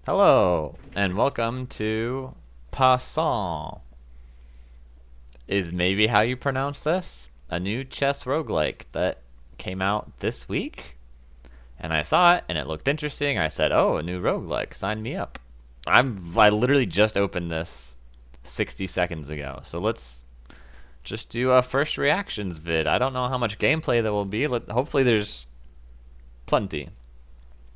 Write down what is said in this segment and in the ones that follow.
Hello, and welcome to Passant. Is maybe how you pronounce this? A new chess roguelike that came out this week? And I saw it, and it looked interesting. I said, oh, a new roguelike, sign me up. I literally just opened this 60 seconds ago, so let's just do a first reactions vid. I don't know how much gameplay there will be. Hopefully there's plenty.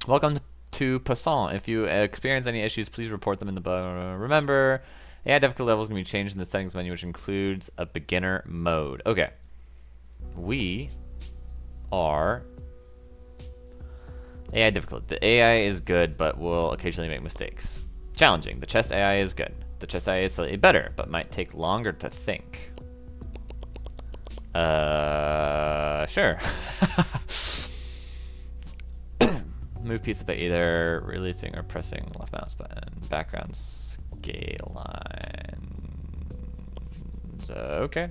Welcome to Passant. If you experience any issues, please report them in the book. Remember, AI difficulty levels can be changed in the settings menu, which includes a beginner mode. Okay. We are AI difficulty. The AI is good, but will occasionally make mistakes. Challenging. The chess AI is good. The chess AI is slightly better, but might take longer to think. Sure. Move pieces by either releasing or pressing left mouse button. Background scale lines. Okay.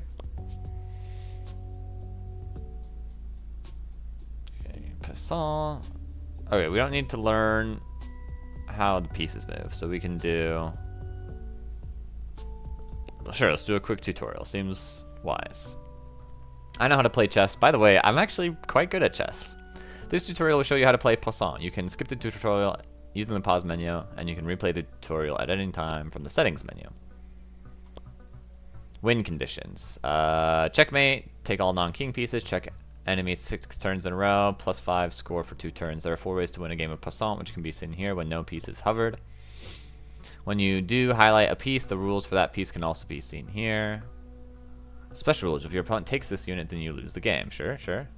Okay, passant. Okay, we don't need to learn how the pieces move, so we can do. Well, sure, let's do a quick tutorial. Seems wise. I know how to play chess. By the way, I'm actually quite good at chess. This tutorial will show you how to play Passant. You can skip the tutorial using the pause menu, and you can replay the tutorial at any time from the settings menu. Win conditions. Checkmate, take all non-king pieces, check enemy 6 turns in a row, +5 score for 2 turns. There are 4 ways to win a game of Passant, which can be seen here when no piece is hovered. When you do highlight a piece, the rules for that piece can also be seen here. Special rules. If your opponent takes this unit, then you lose the game. Sure, sure.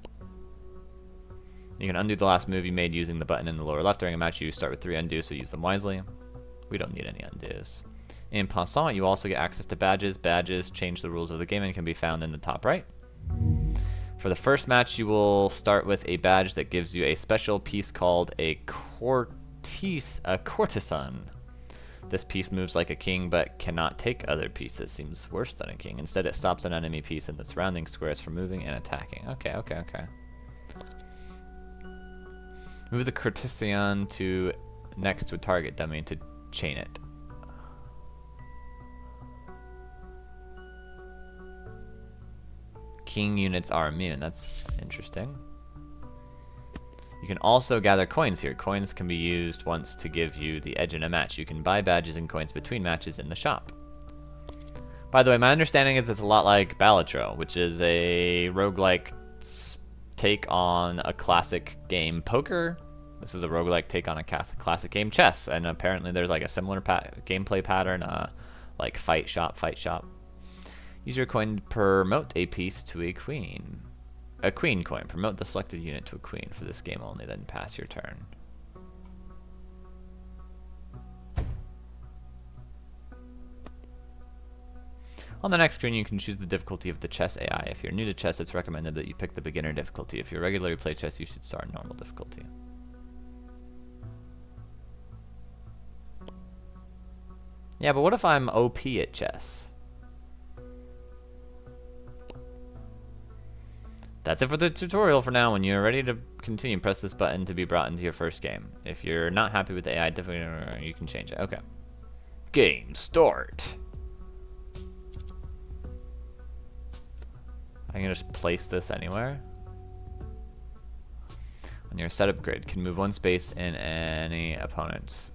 You can undo the last move you made using the button in the lower left. During a match, you start with 3 undos, so use them wisely. We don't need any undos. In Passant, you also get access to badges. Badges change the rules of the game and can be found in the top right. For the first match, you will start with a badge that gives you a special piece called a courtesan. This piece moves like a king, but cannot take other pieces. Seems worse than a king. Instead, it stops an enemy piece in the surrounding squares from moving and attacking. Okay. Move the courtesan to next to a target dummy to chain it. King units are immune. That's interesting. You can also gather coins here. Coins can be used once to give you the edge in a match. You can buy badges and coins between matches in the shop. By the way, my understanding is it's a lot like Balatro, which is a roguelike take on a classic game poker. This is a roguelike take on a classic game chess, and apparently there's like a similar gameplay pattern, like fight shop. Use your coin to promote a piece to a queen. A queen coin. Promote the selected unit to a queen for this game only, then pass your turn. On the next screen, you can choose the difficulty of the chess AI. If you're new to chess, it's recommended that you pick the beginner difficulty. If you regularly play chess, you should start normal difficulty. Yeah, but what if I'm OP at chess? That's it for the tutorial for now. When you're ready to continue, press this button to be brought into your first game. If you're not happy with the AI difficulty, you can change it. Okay. Game start. I can just place this anywhere. On your setup grid, can move 1 space in any opponent's.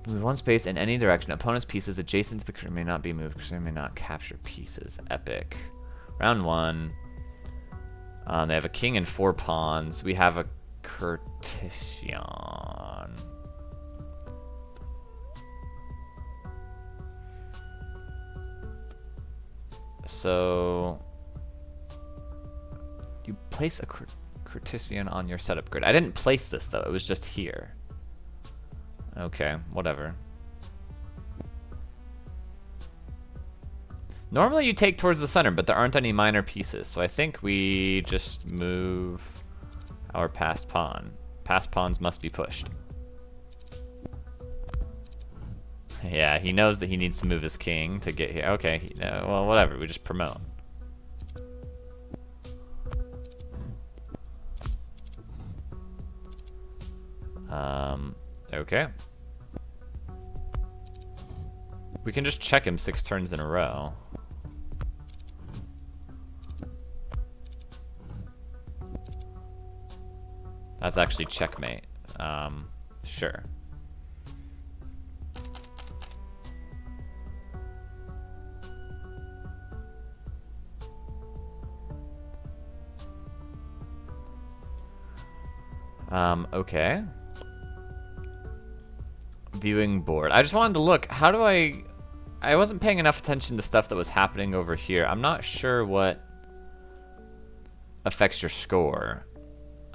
Move 1 space in any direction. Opponent's pieces adjacent to the creature may not be moved because they may not capture pieces. Epic. Round 1. They have a king and 4 pawns. We have a courtesan. So you place a courtesan on your setup grid. I didn't place this though. It was just here. Okay, whatever. Normally you take towards the center, but there aren't any minor pieces, so I think we just move our passed pawn. Passed pawns must be pushed. Yeah, he knows that he needs to move his king to get here. Okay, well, whatever, we just promote. Okay. We can just check him 6 turns in a row. That's actually checkmate. Sure. Okay. Viewing board. I just wanted to look. How do I wasn't paying enough attention to stuff that was happening over here. I'm not sure what affects your score.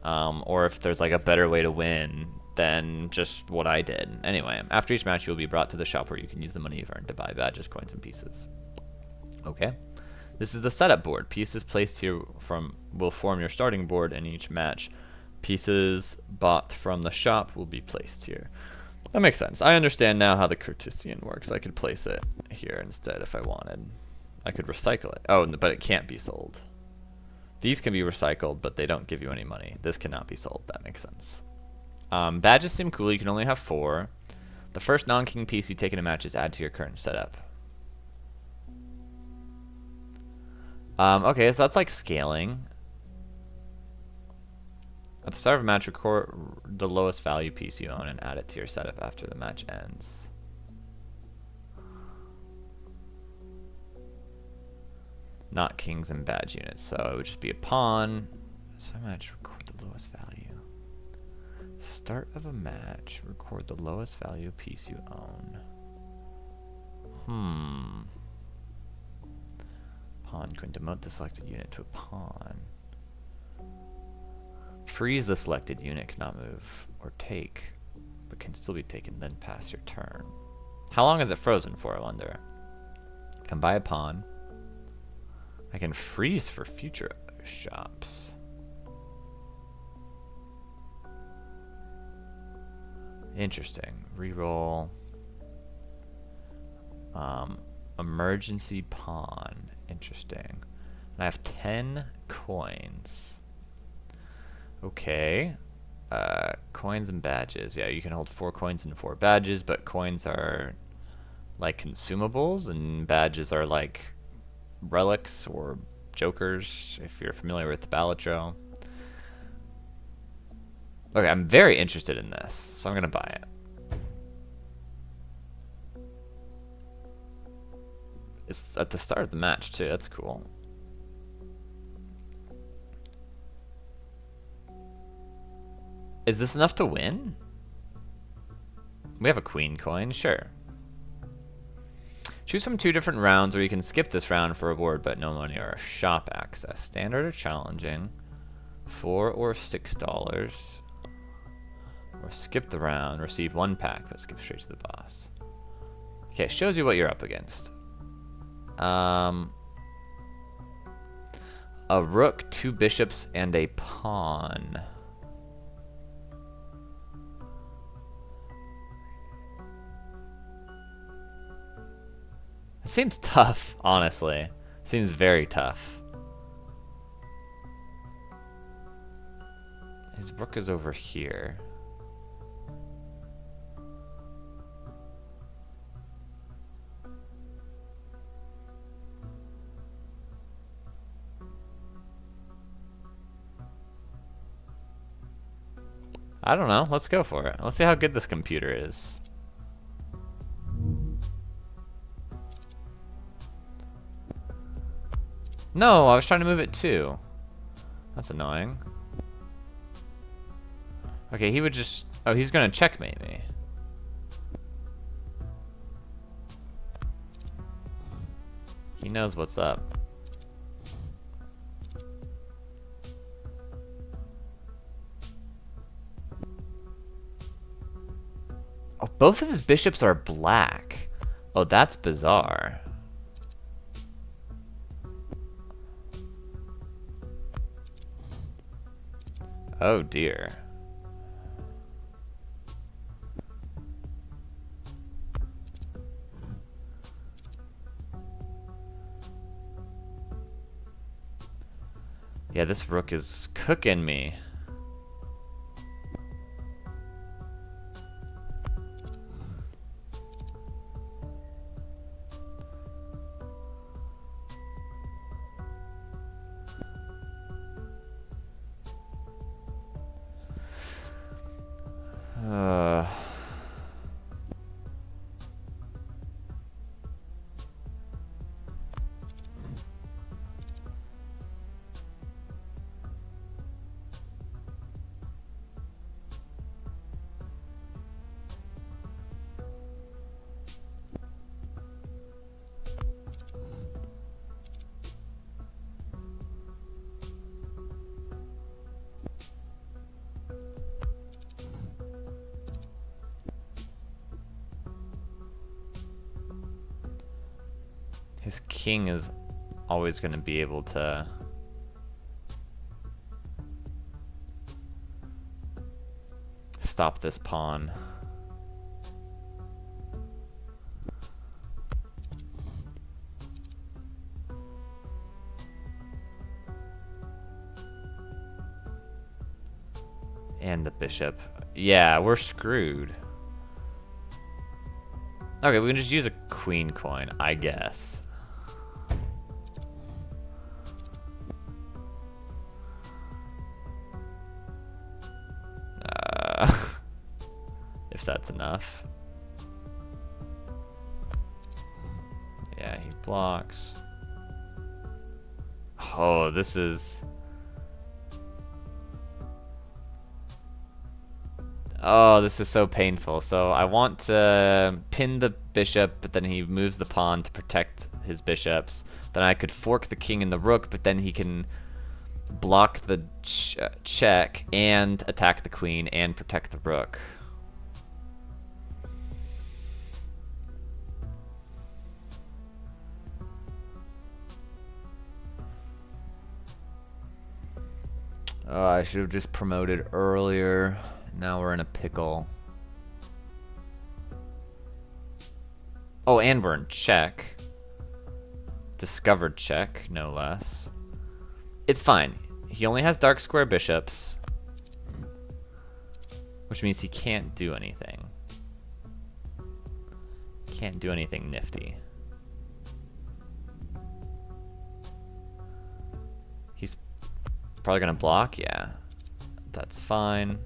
Or if there's like a better way to win than just what I did. Anyway, after each match, you will be brought to the shop where you can use the money you've earned to buy badges, coins, and pieces. Okay. This is the setup board. Pieces placed here will form your starting board in each match. Pieces bought from the shop will be placed here. That makes sense. I understand now how the Cartesian works. I could place it here instead if I wanted. I could recycle it. Oh, but it can't be sold. These can be recycled, but they don't give you any money. This cannot be sold. That makes sense. Badges seem cool. You can only have 4. The first non-king piece you take in a match is add to your current setup. Okay, so that's like scaling. At the start of a match, record the lowest value piece you own and add it to your setup after the match ends. Not kings and badge units, so it would just be a pawn. So match, record the lowest value. Start of a match, record the lowest value piece you own. Pawn, can demote the selected unit to a pawn. Freeze the selected unit, cannot move or take, but can still be taken, then pass your turn. How long is it frozen for, I wonder? I can buy a pawn. I can freeze for future shops. Interesting. Reroll. Emergency pawn. Interesting. And I have 10 coins. Okay. Coins and badges. Yeah, you can hold 4 coins and 4 badges, but coins are like consumables and badges are like relics or jokers, if you're familiar with the Balatro. Okay, I'm very interested in this, so I'm gonna buy it. It's at the start of the match too, that's cool. Is this enough to win? We have a queen coin, sure. Choose from 2 different rounds, or you can skip this round for a reward but no money or a shop access. Standard or challenging, $4 or $6. Or skip the round, receive 1 pack, but skip straight to the boss. Okay, shows you what you're up against. A rook, 2 bishops, and a pawn. It seems tough, honestly. Seems very tough. His rook is over here. I don't know. Let's go for it. Let's see how good this computer is. No, I was trying to move it too. That's annoying. Okay, he would just... Oh, he's gonna checkmate me. He knows what's up. Oh, both of his bishops are black. Oh, that's bizarre. Oh dear. Yeah, this rook is cooking me. Uh, his king is always going to be able to stop this pawn. And the bishop. Yeah, we're screwed. Okay, we can just use a queen coin, I guess. If that's enough. Yeah, he blocks. Oh, this is... Oh, this is so painful. So I want to pin the bishop, but then he moves the pawn to protect his bishops. Then I could fork the king and the rook, but then he can block the check and attack the queen and protect the rook. Oh, I should have just promoted earlier. Now we're in a pickle. Oh, and we're in check. Discovered check, no less. It's fine. He only has dark square bishops, which means he can't do anything. Can't do anything nifty. He's probably gonna block, yeah. That's fine.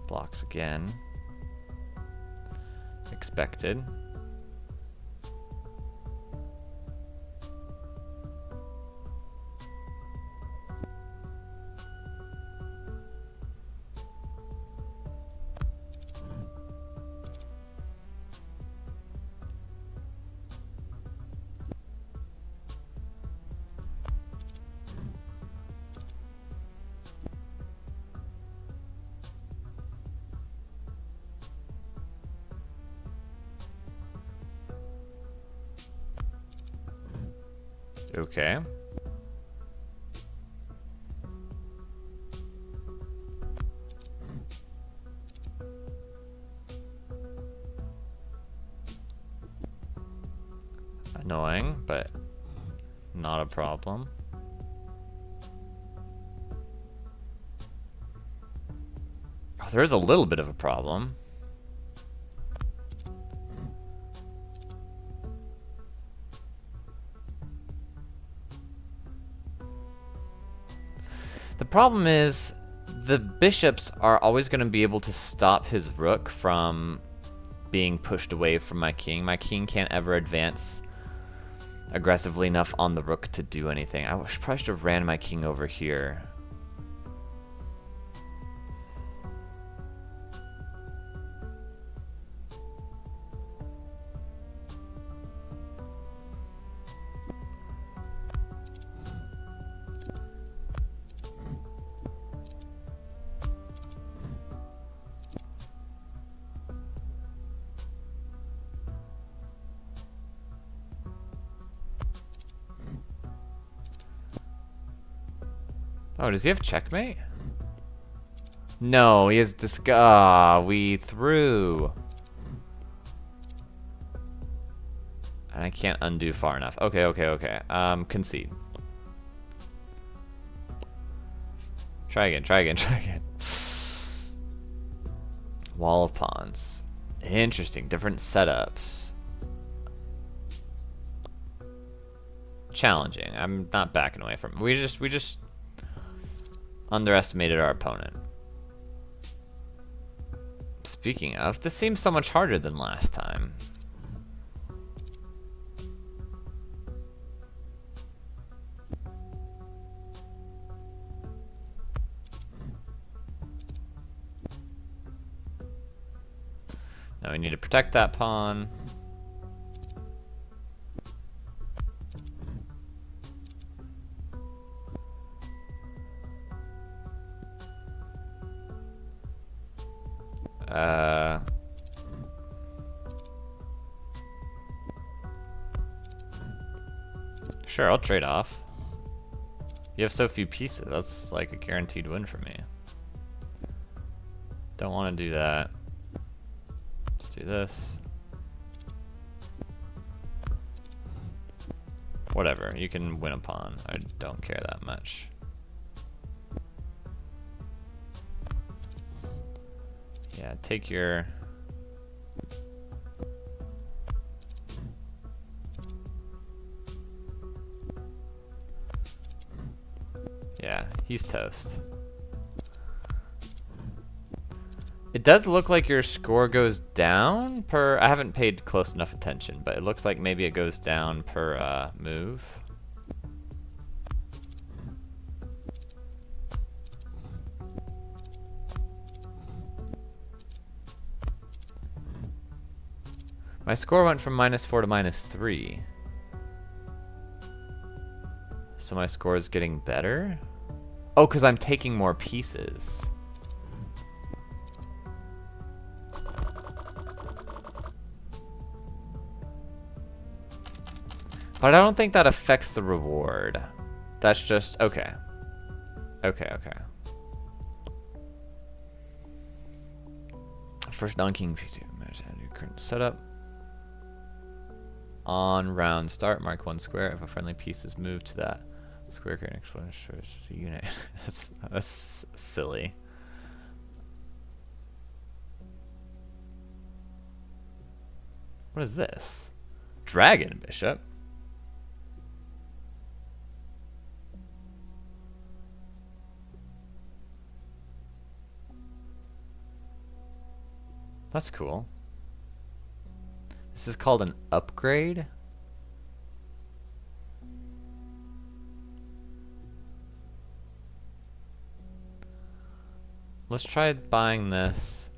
Blocks again. Expected. Okay. Annoying, but not a problem. Oh, there is a little bit of a problem. The problem is the bishops are always going to be able to stop his rook from being pushed away from my king. My king can't ever advance aggressively enough on the rook to do anything. I probably should have ran my king over here. Oh, does he have checkmate? No, he has we threw. And I can't undo far enough. Okay, okay, okay. Concede. Try again, try again, try again. Wall of pawns. Interesting, different setups. challenging. I'm not backing away from it. We just underestimated our opponent. Speaking of, this seems so much harder than last time. Now we need to protect that pawn. Sure, I'll trade off. You have so few pieces. That's like a guaranteed win for me. Don't want to do that. Let's do this. Whatever, you can win a pawn. I don't care that much. Yeah, take your... Yeah, he's toast. It does look like your score goes down per... I haven't paid close enough attention, but it looks like maybe it goes down per move. My score went from -4 to -3. So my score is getting better? Oh, because I'm taking more pieces. But I don't think that affects the reward. That's just, okay. Okay. First donking, current setup. On round start, mark 1 square. If a friendly piece is moved to that square, create an exponential unit. That's silly. What is this? Dragon bishop? That's cool. This is called an upgrade. Let's try buying this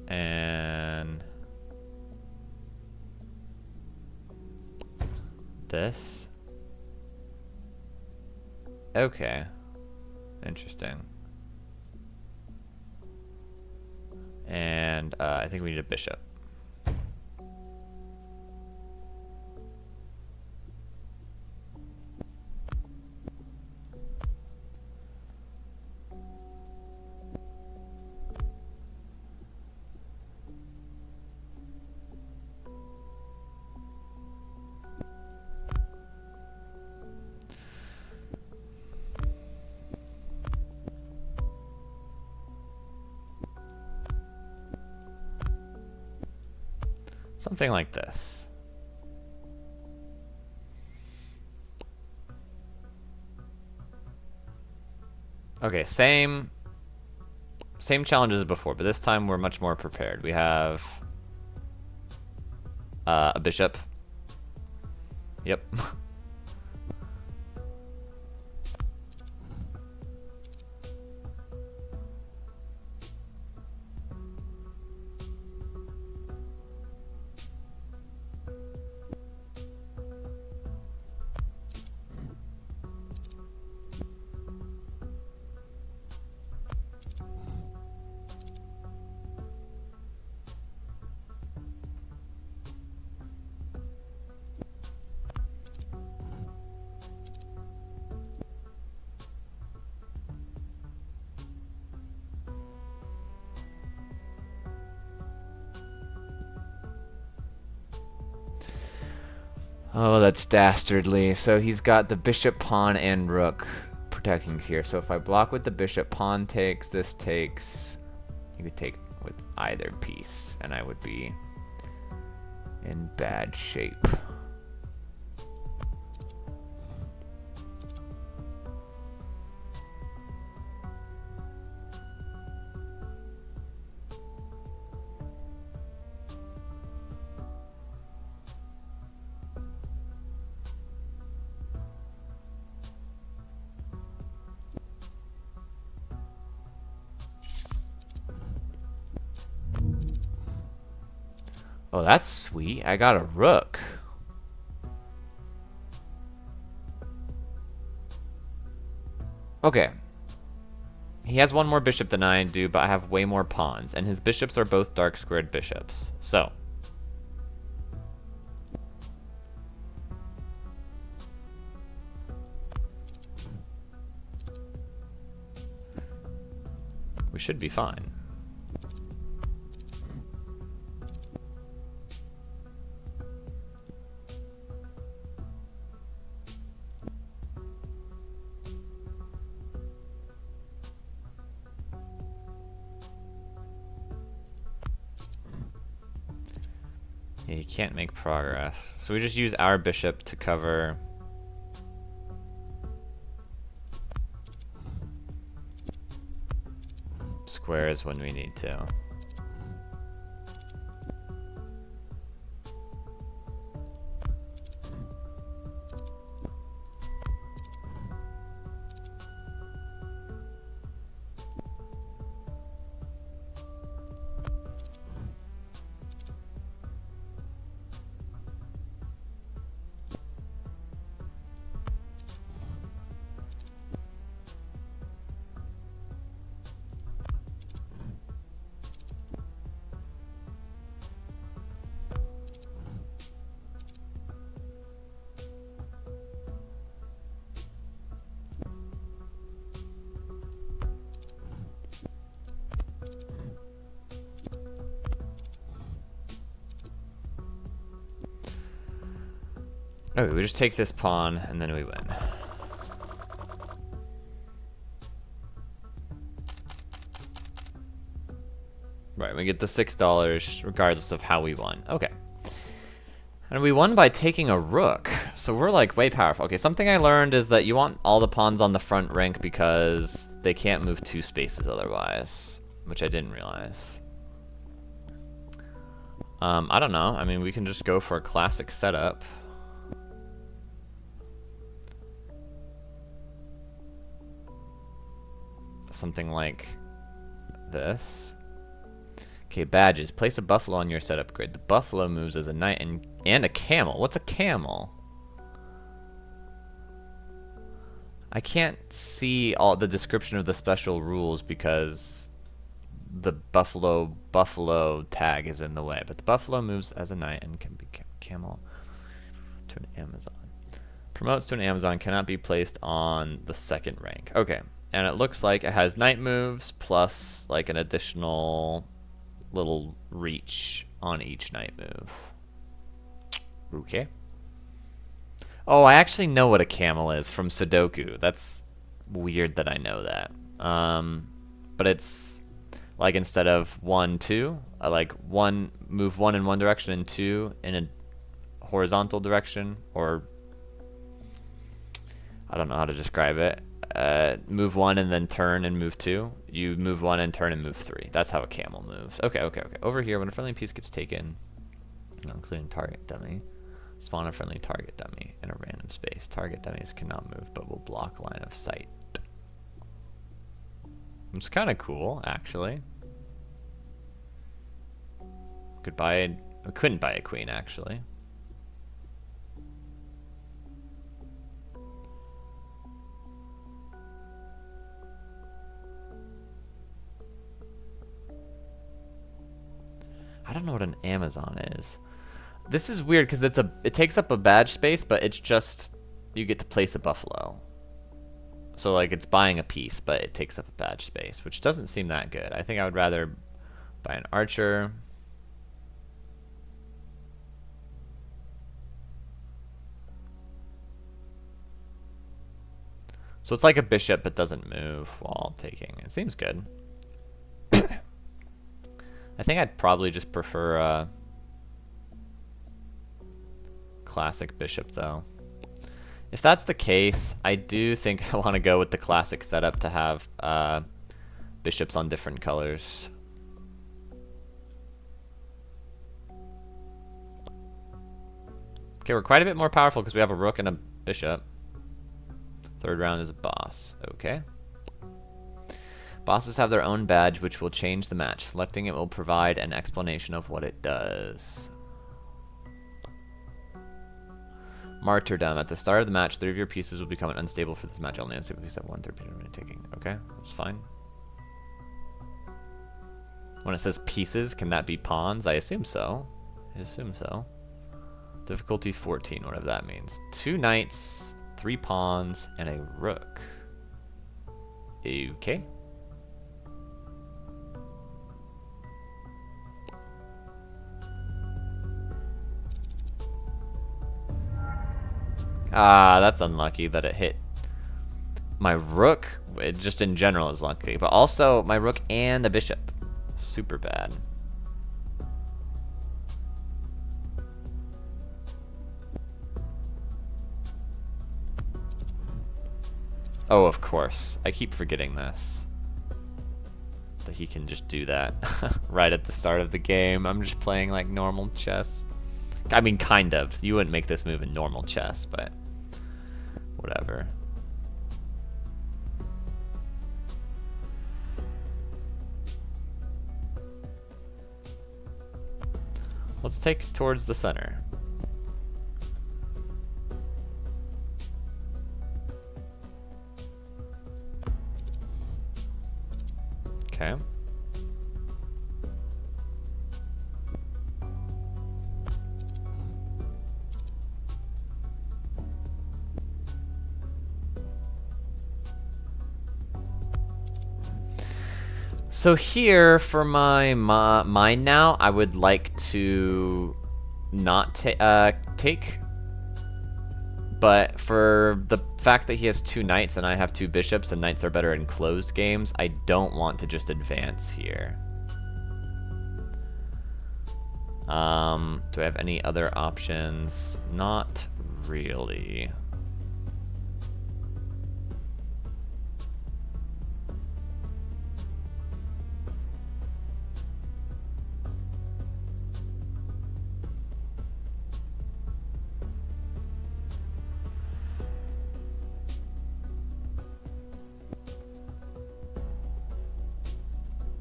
and this. Okay. Interesting. And I think we need a bishop. Something like this. Okay, same challenges as before, but this time we're much more prepared. We have a bishop. Yep. Oh, that's dastardly. So he's got the bishop, pawn, and rook protecting here. So if I block with the bishop, pawn takes, this takes. You could take with either piece, and I would be in bad shape. Oh, that's sweet. I got a rook. Okay. He has one more bishop than I do, but I have way more pawns. And his bishops are both dark squared bishops. So. We should be fine. Yeah, he can't make progress. So we just use our bishop to cover squares when we need to. Okay, we just take this pawn and then we win. Right, we get the $6 regardless of how we won. Okay. And we won by taking a rook. So we're like way powerful. Okay, something I learned is that you want all the pawns on the front rank because they can't move 2 spaces otherwise, which I didn't realize. I don't know. I mean, we can just go for a classic setup. Something like this. Okay, badges. Place a buffalo on your setup grid. The buffalo moves as a knight and a camel. What's a camel? I can't see all the description of the special rules because the buffalo tag is in the way. But the buffalo moves as a knight and can be camel to an Amazon. Promotes to an Amazon, cannot be placed on the second rank. Okay. And it looks like it has knight moves plus like an additional little reach on each knight move. Okay. Oh, I actually know what a camel is from Sudoku. That's weird that I know that. But it's like instead of 1, 2, like move 1 in one direction and 2 in a horizontal direction, or I don't know how to describe it. Move 1 and then turn and move 2. You move 1 and turn and move 3. That's how a camel moves. Okay. Over here, when a friendly piece gets taken, including target dummy, spawn a friendly target dummy in a random space. Target dummies cannot move but will block line of sight. It's kind of cool, actually. We couldn't buy a queen, actually. I don't know what an Amazon is. This is weird because it takes up a badge space, but it's just you get to place a buffalo. So like it's buying a piece, but it takes up a badge space, which doesn't seem that good. I think I would rather buy an archer. So it's like a bishop but doesn't move while taking. It seems good. I think I'd probably just prefer a classic bishop though. If that's the case, I do think I want to go with the classic setup to have bishops on different colors. Okay, we're quite a bit more powerful because we have a rook and a bishop. Third round is a boss. Okay. Bosses have their own badge, which will change the match. Selecting it will provide an explanation of what it does. Martyrdom. At the start of the match, 3 of your pieces will become unstable for this match. Only unstable piece at 1/3 remaining taking. Okay, that's fine. When it says pieces, can that be pawns? I assume so. I assume so. Difficulty 14, whatever that means. 2 knights, 3 pawns, and a rook. Okay. Ah, that's unlucky that it hit my rook. It just in general is lucky, but also my rook and the bishop. Super bad. Oh, of course. I keep forgetting this. That he can just do that right at the start of the game. I'm just playing like normal chess. I mean, kind of. You wouldn't make this move in normal chess, but whatever. Let's take towards the center. Okay. So here for my mine now, I would like to not take, but for the fact that he has 2 knights and I have 2 bishops and knights are better in closed games, I don't want to just advance here. Do I have any other options? Not really.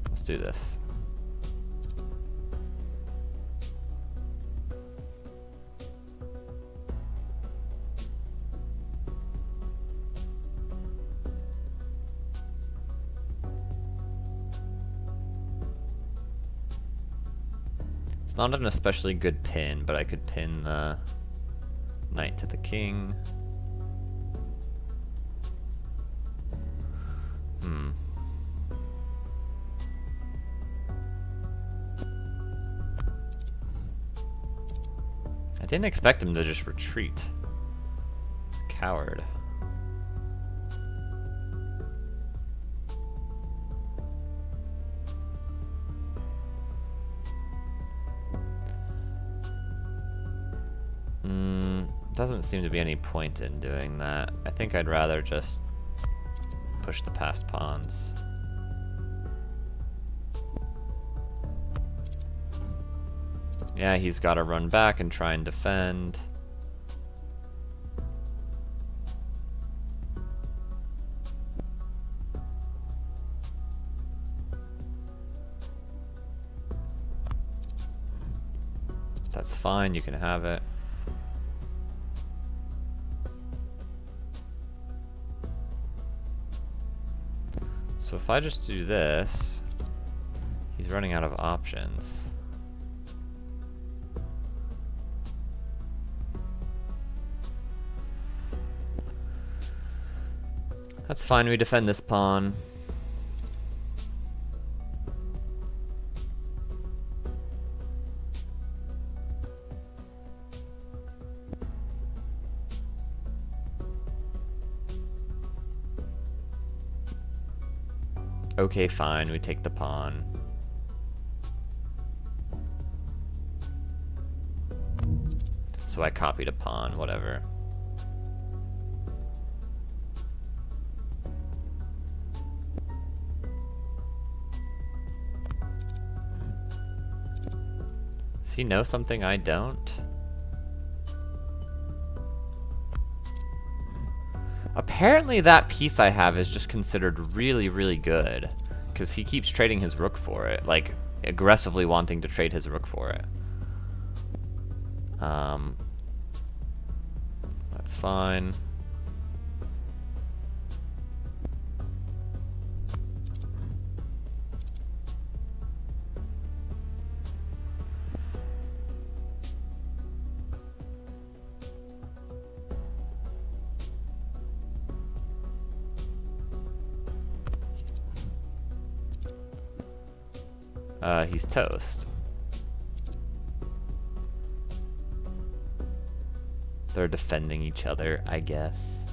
Let's do this. It's not an especially good pin, but I could pin the knight to the king. I didn't expect him to just retreat. He's a coward. Doesn't seem to be any point in doing that. I think I'd rather just push the passed pawns. Yeah, he's got to run back and try and defend. That's fine, you can have it. So if I just do this, he's running out of options. That's fine, we defend this pawn. Okay, fine, we take the pawn. So I copied a pawn, whatever. Does he know something I don't? Apparently that piece I have is just considered really, really good. Because he keeps trading his rook for it. Like, aggressively wanting to trade his rook for it. That's fine. He's toast. They're defending each other, I guess.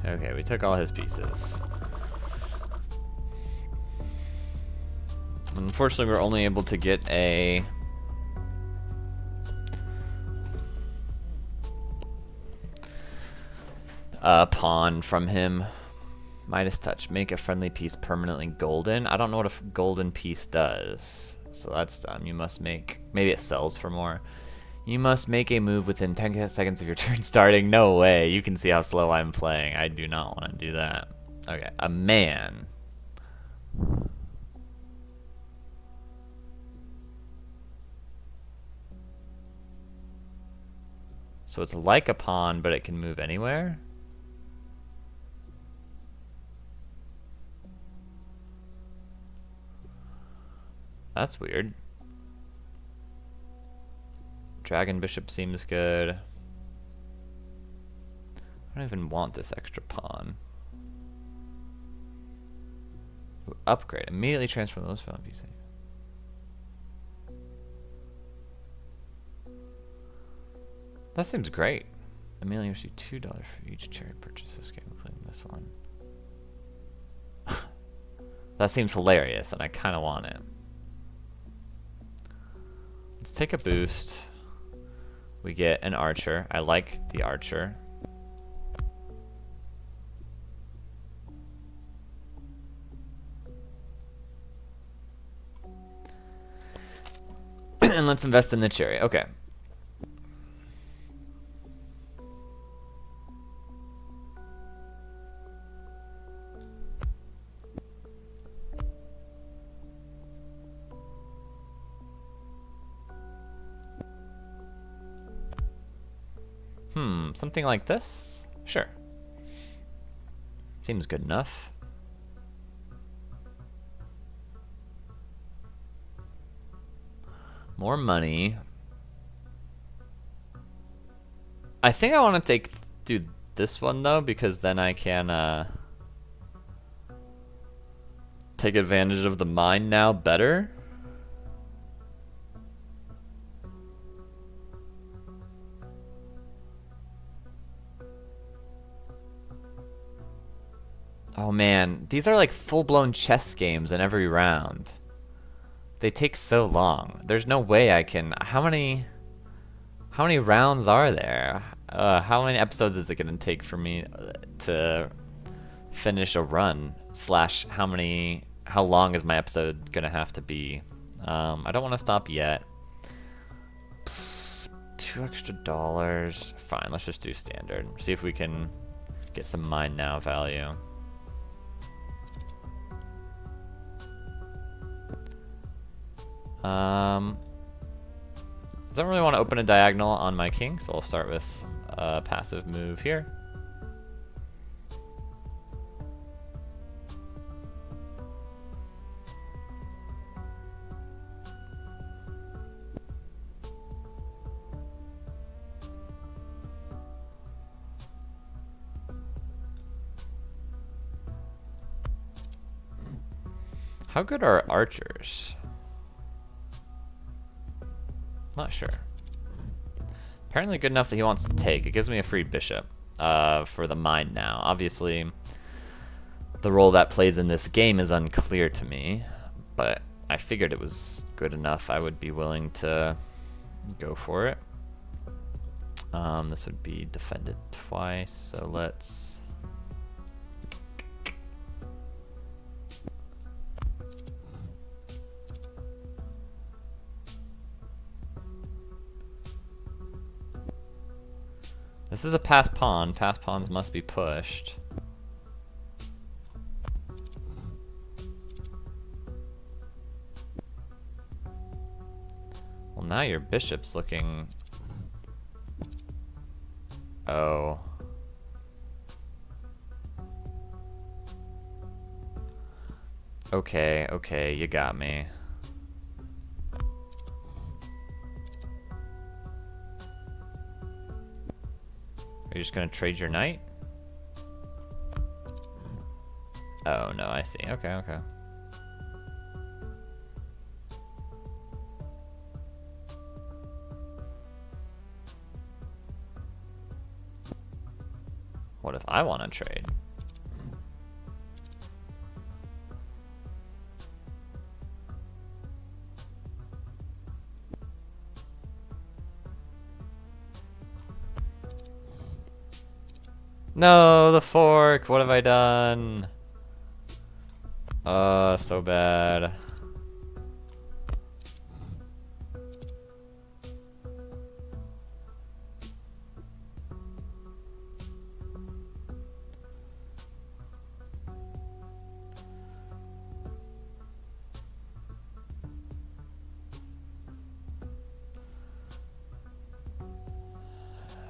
Okay, we took all his pieces. Unfortunately, we're only able to get a pawn from him. Midas touch. Make a friendly piece permanently golden. I don't know what a golden piece does. So that's dumb. You must make... Maybe it sells for more. You must make a move within 10 seconds of your turn starting. No way. You can see how slow I'm playing. I do not want to do that. Okay. A man. So it's like a pawn, but it can move anywhere? That's weird. Dragon Bishop seems good. I don't even want this extra pawn. Ooh, upgrade. Immediately transform those spell pieces. That seems great. Immediately receive $2 for each chariot purchase this game, including this one. That seems hilarious, and I kind of want it. Let's take a boost. We get an archer. I like the archer. And let's invest in the chariot. Okay. Something like this? Sure. Seems good enough. More money. I think I want to do this one though, because then I can take advantage of the mine now better. Oh man, these are like full-blown chess games in every round. They take so long. There's no way I can... How many rounds are there? How many episodes is it gonna take for me to finish a run? Slash, how long is my episode gonna have to be? I don't want to stop yet. $2 extra. Fine, let's just do standard. See if we can get some mine now value. Don't really want to open a diagonal on my king, so I'll start with a passive move here. How good are archers? Not sure. Apparently good enough that he wants to take. It gives me a free bishop for the mine now. Obviously, the role that plays in this game is unclear to me, but I figured it was good enough. I would be willing to go for it. This would be defended twice, so let's... This is a passed pawn. Passed pawns must be pushed. Well, now your bishop's looking... Oh. Okay, okay, you got me. Are you just gonna trade your knight? Oh, no, I see. Okay, okay. What if I want to trade? No, the fork! What have I done? So bad.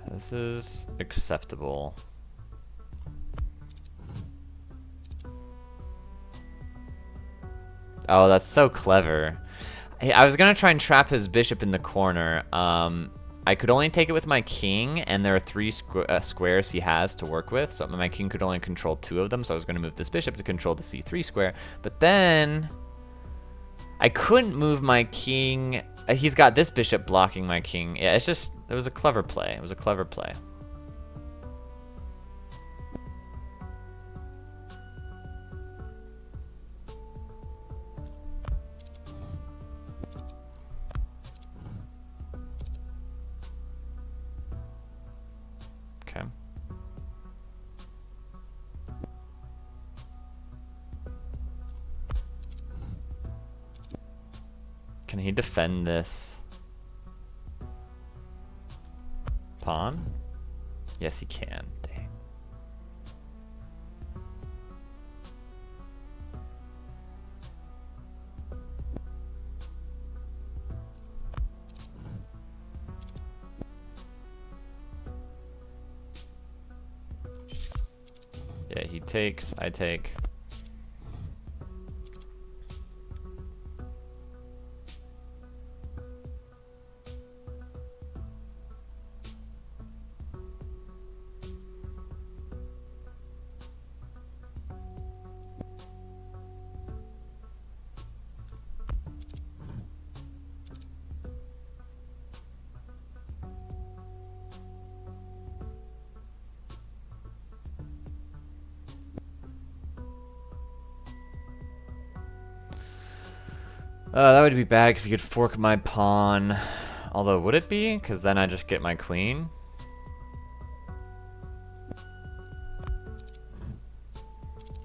This is acceptable. Oh, that's so clever. Hey, I was gonna try and trap his bishop in the corner. I could only take it with my king, and there are 3 squares he has to work with, so my king could only control 2 of them, so I was gonna move this bishop to control the c3 square. But then I couldn't move my king. He's got this bishop blocking my king. Yeah, it's just, it was a clever play. It was a clever play. Okay. Can he defend this pawn? Yes, he can. Dang. Yeah, he takes, I take. That would be bad because he could fork my pawn. Although, would it be? Because then I just get my queen.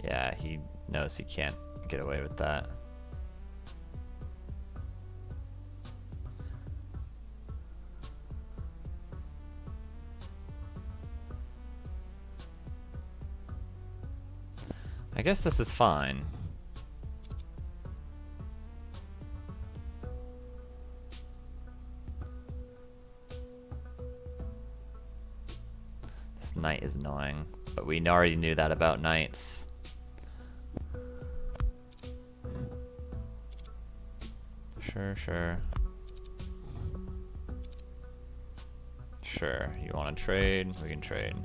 Yeah, he knows he can't get away with that. I guess this is fine. This knight is annoying, but we already knew that about knights. Sure, sure. Sure, you want to trade? We can trade.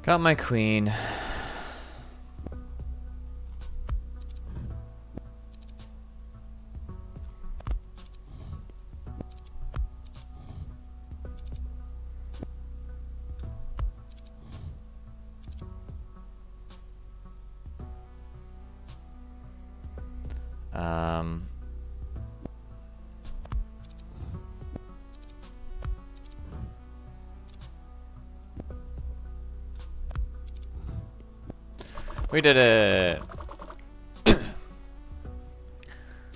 Got my queen. We did it!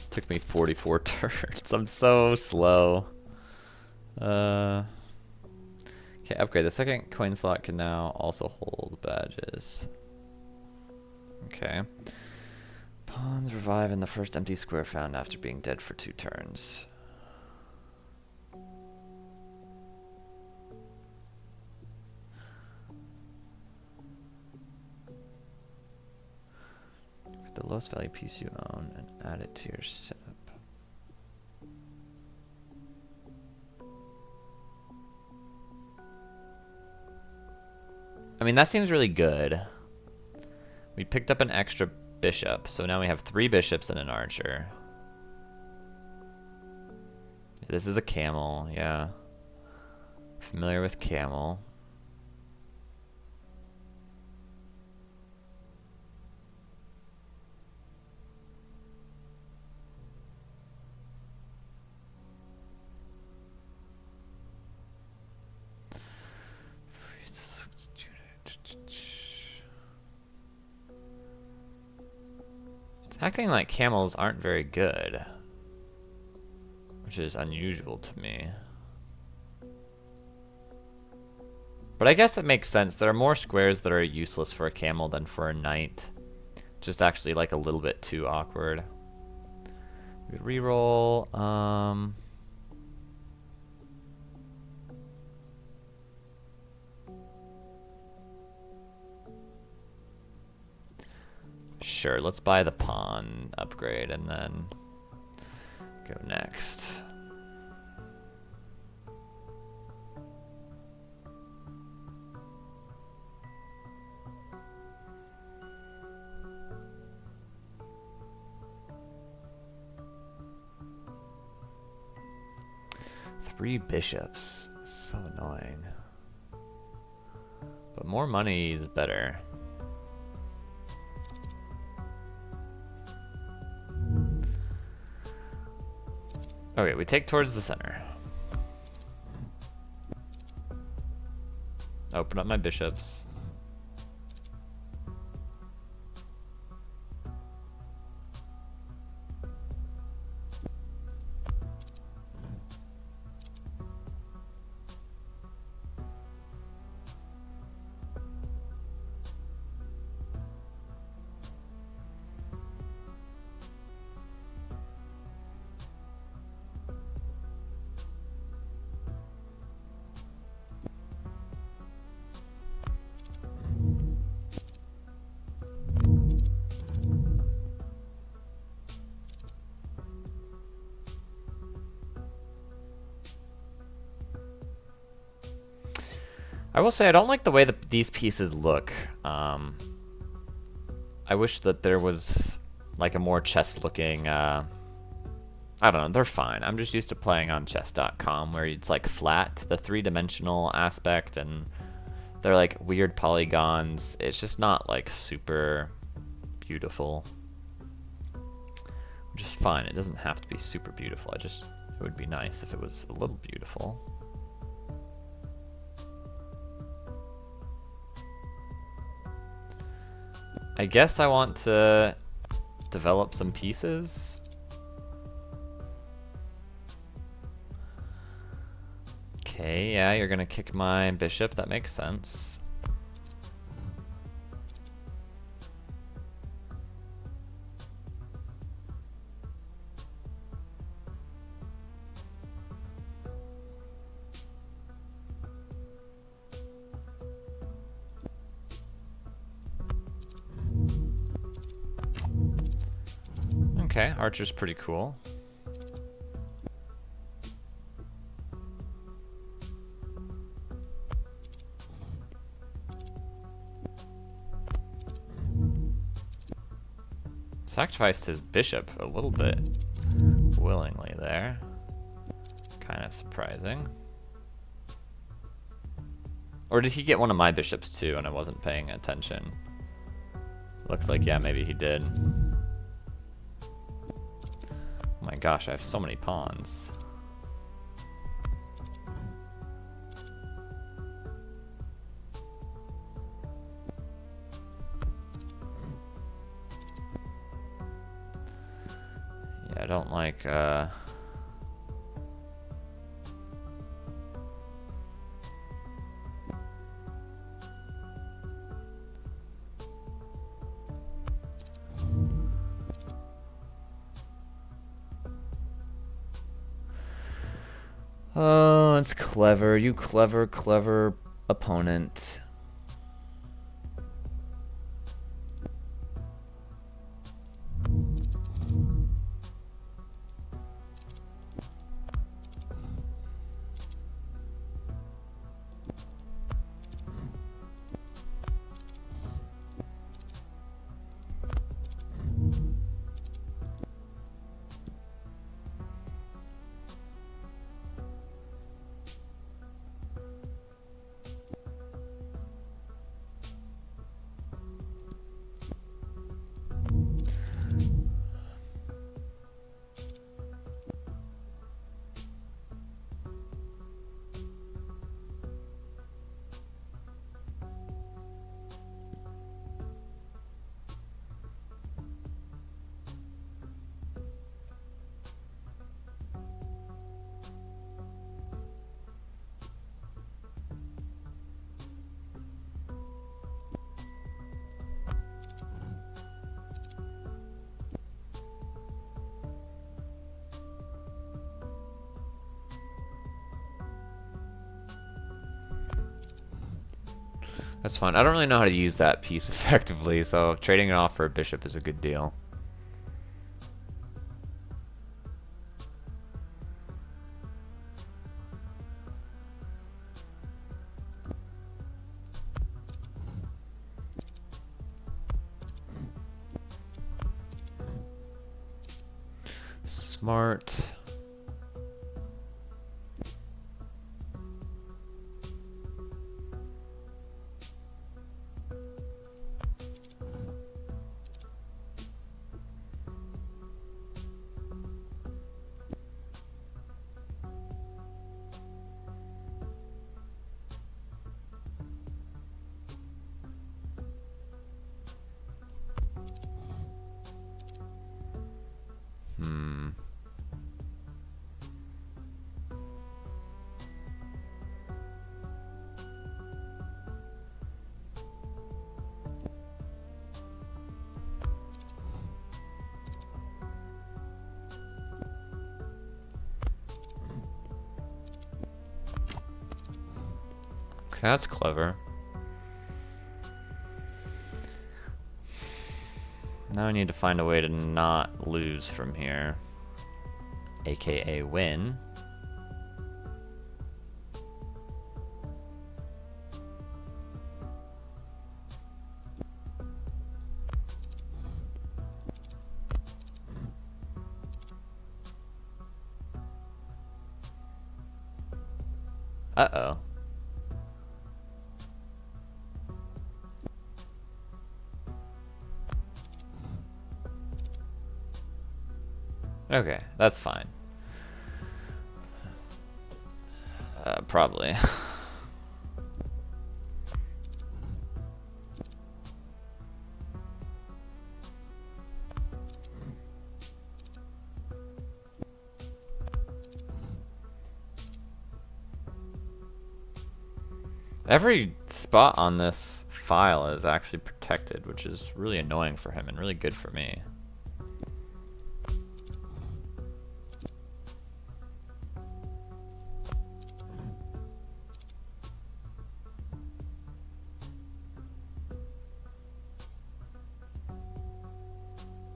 Took me 44 turns. I'm so slow. Okay, upgrade. The second coin slot can now also hold badges. Okay. Pawns revive in the first empty square found after being dead for 2 turns. The lowest value piece you own and add it to your setup. I mean, that seems really good. We picked up an extra bishop, so now we have 3 bishops and an archer. This is a camel, yeah. Familiar with camel. It's acting like camels aren't very good, which is unusual to me. But I guess it makes sense. There are more squares that are useless for a camel than for a knight. Just actually like a little bit too awkward. We could reroll. Sure, let's buy the pawn upgrade and then go next. Three bishops. So annoying. But more money is better. Okay, we take towards the center. Open up my bishops. I will say I don't like the way that these pieces look. I wish that there was like a more chess looking, I don't know, they're fine. I'm just used to playing on chess.com where it's like flat, the 3-dimensional aspect, and they're like weird polygons. It's just not like super beautiful. Which is fine. It doesn't have to be super beautiful. It would be nice if it was a little beautiful. I guess I want to develop some pieces. Okay, yeah, you're gonna kick my bishop. That makes sense. Okay, archer's pretty cool. Sacrificed his bishop a little bit willingly there. Kind of surprising. Or did he get one of my bishops too and I wasn't paying attention? Looks like, yeah, maybe he did. Oh my gosh, I have so many pawns. Yeah, I don't like, oh, it's clever. You clever, clever opponent. That's fine. I don't really know how to use that piece effectively, so trading it off for a bishop is a good deal. Smart. Okay, that's clever. Now I need to find a way to not lose from here, aka win. Uh-oh. Okay, that's fine. Probably. Every spot on this file is actually protected, which is really annoying for him and really good for me.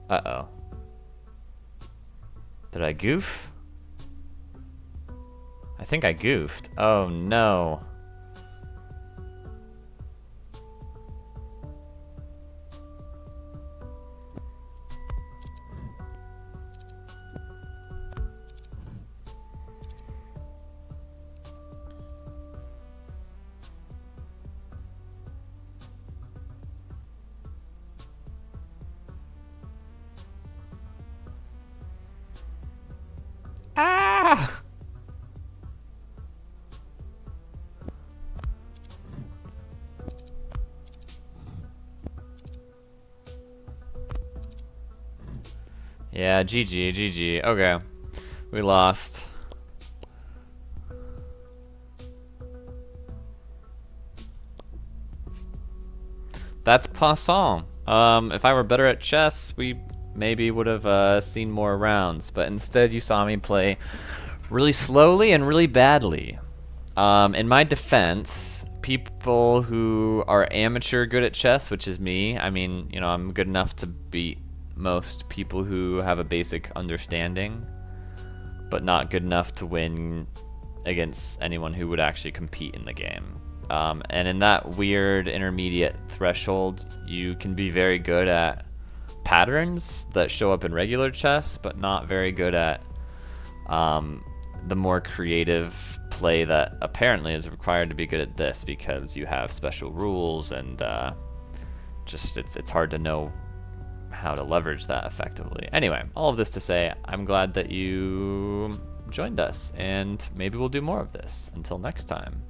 Uh-oh. Did I goof? I think I goofed. Oh no. Ah! Yeah, GG, GG. Okay. We lost. That's passant. If I were better at chess, we maybe would have seen more rounds, but instead you saw me play really slowly and really badly. In my defense, people who are amateur good at chess, which is me, I mean, you know, I'm good enough to beat most people who have a basic understanding, but not good enough to win against anyone who would actually compete in the game. And in that weird intermediate threshold, you can be very good at patterns that show up in regular chess, but not very good at the more creative play that apparently is required to be good at this, because you have special rules and just it's hard to know how to leverage that effectively. Anyway, all of this to say, I'm glad that you joined us, and maybe we'll do more of this. Until next time.